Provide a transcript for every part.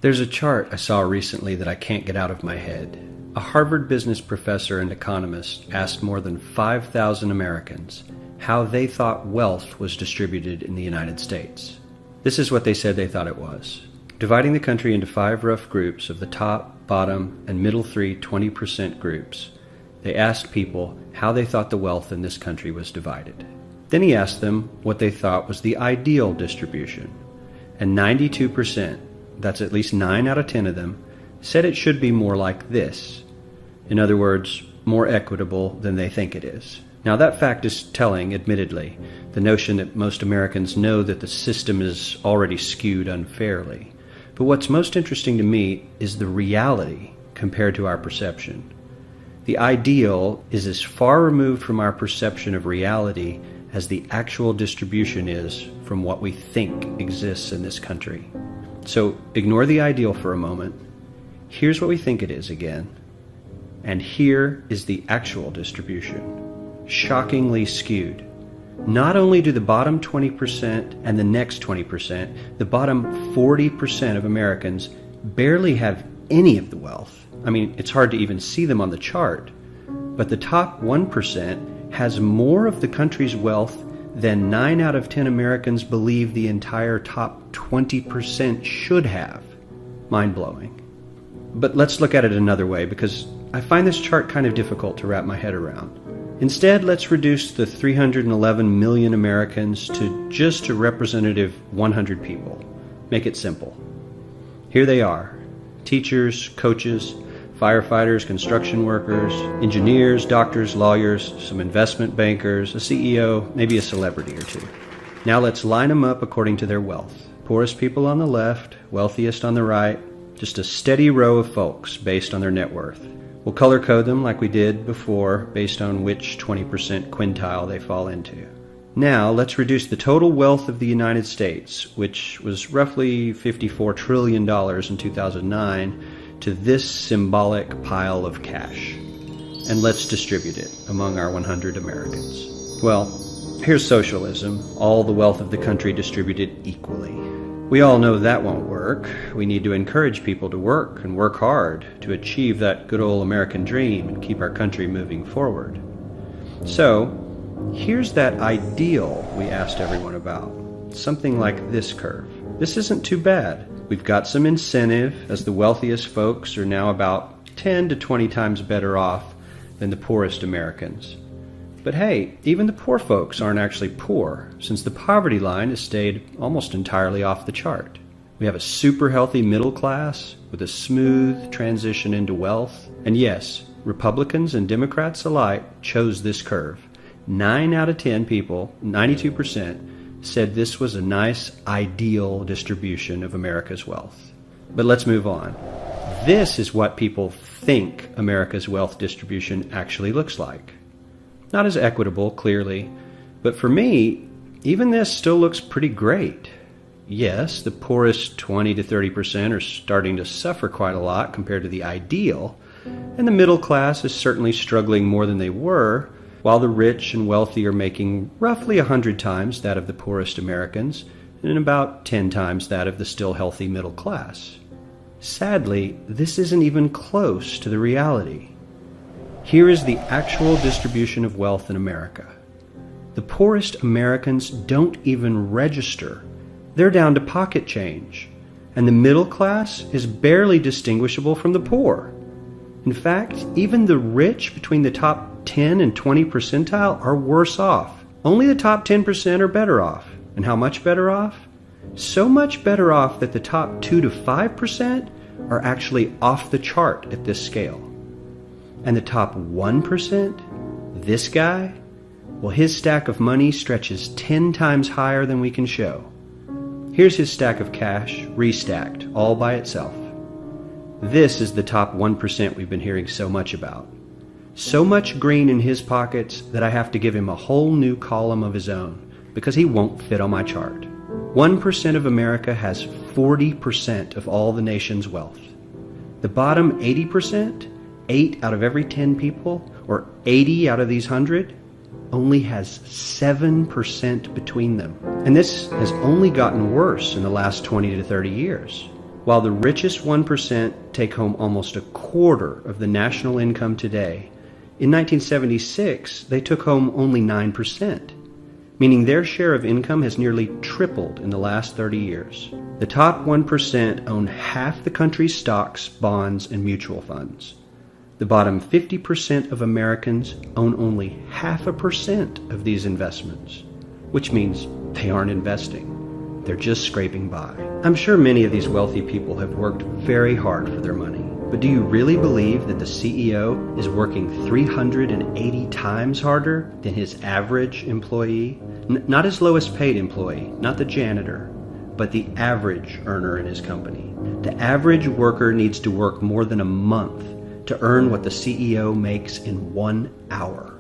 There's a chart I saw recently that I can't get out of my head. A Harvard business professor and economist asked more than 5,000 Americans how they thought wealth was distributed in the United States. This is what they said they thought it was. Dividing the country into 5 rough groups of the top, bottom, and middle 3 20% groups, they asked people how they thought the wealth in this country was divided. Then he asked them what they thought was the ideal distribution. And 92%, that's at least 9 out of 10 of them, said it should be more like this. In other words, more equitable than they think it is. Now that fact is telling, admittedly, the notion that most Americans know that the system is already skewed unfairly. But what's most interesting to me is the reality compared to our perception. The ideal is as far removed from our perception of reality as the actual distribution is from what we think exists in this country. So ignore the ideal for a moment. Here's what we think it is again. And here is the actual distribution. Shockingly skewed. Not only do the bottom 20% and the next 20%, the bottom 40% of Americans barely have any of the wealth. I mean, it's hard to even see them on the chart. But the top 1% has more of the country's wealth than 9 out of 10 Americans believe the entire top 20% should have. Mind-blowing. But let's look at it another way, because I find this chart kind of difficult to wrap my head around. Instead, let's reduce the 311 million Americans to just a representative 100 people. Make it simple. Here they are: teachers, coaches, firefighters, construction workers, engineers, doctors, lawyers, some investment bankers, a CEO, maybe a celebrity or two. Now let's line them up according to their wealth. Poorest people on the left, wealthiest on the right, just a steady row of folks based on their net worth. We'll color code them like we did before based on which 20% quintile they fall into. Now let's reduce the total wealth of the United States, which was roughly $54 trillion in 2009, to this symbolic pile of cash. And let's distribute it among our 100 Americans. Well, here's socialism, all the wealth of the country distributed equally. We all know that won't work. We need to encourage people to work and work hard to achieve that good old American dream and keep our country moving forward. So, here's that ideal we asked everyone about. Something like this curve. This isn't too bad. We've got some incentive, as the wealthiest folks are now about 10 to 20 times better off than the poorest Americans. But hey, even the poor folks aren't actually poor, since the poverty line has stayed almost entirely off the chart. We have a super healthy middle class with a smooth transition into wealth. And yes, Republicans and Democrats alike chose this curve. 9 out of 10 people, 92%, said this was a nice, ideal distribution of America's wealth. But let's move on. This is what people think America's wealth distribution actually looks like. Not as equitable, clearly, but for me, even this still looks pretty great. Yes, the poorest 20 to 30% are starting to suffer quite a lot compared to the ideal, and the middle class is certainly struggling more than they were, while the rich and wealthy are making roughly 100 times that of the poorest Americans, and about 10 times that of the still healthy middle class. Sadly, this isn't even close to the reality. Here is the actual distribution of wealth in America. The poorest Americans don't even register. They're down to pocket change. And the middle class is barely distinguishable from the poor. In fact, even the rich between the top 10 and 20 percentile are worse off. Only the top 10% are better off. And how much better off? So much better off that the top 2 to 5% are actually off the chart at this scale. And the top 1%, this guy, well, his stack of money stretches 10 times higher than we can show. Here's his stack of cash, restacked, all by itself. This is the top 1% we've been hearing so much about. So much green in his pockets that I have to give him a whole new column of his own, because he won't fit on my chart. 1% of America has 40% of all the nation's wealth. The bottom 80%, 8 out of every 10 people, or 80 out of these 100, only has 7% between them. And this has only gotten worse in the last 20 to 30 years. While the richest 1% take home almost a quarter of the national income today, in 1976 they took home only 9%, meaning their share of income has nearly tripled in the last 30 years. The top 1% own half the country's stocks, bonds, and mutual funds. The bottom 50% of Americans own only 0.5% of these investments, which means they aren't investing. They're just scraping by. I'm sure many of these wealthy people have worked very hard for their money, but do you really believe that the CEO is working 380 times harder than his average employee? Not his lowest paid employee, not the janitor, but the average earner in his company. The average worker needs to work more than a month to earn what the CEO makes in 1 hour.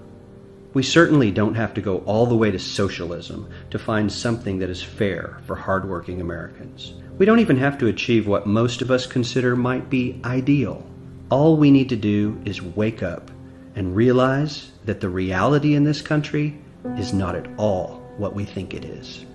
We certainly don't have to go all the way to socialism to find something that is fair for hardworking Americans. We don't even have to achieve what most of us consider might be ideal. All we need to do is wake up and realize that the reality in this country is not at all what we think it is.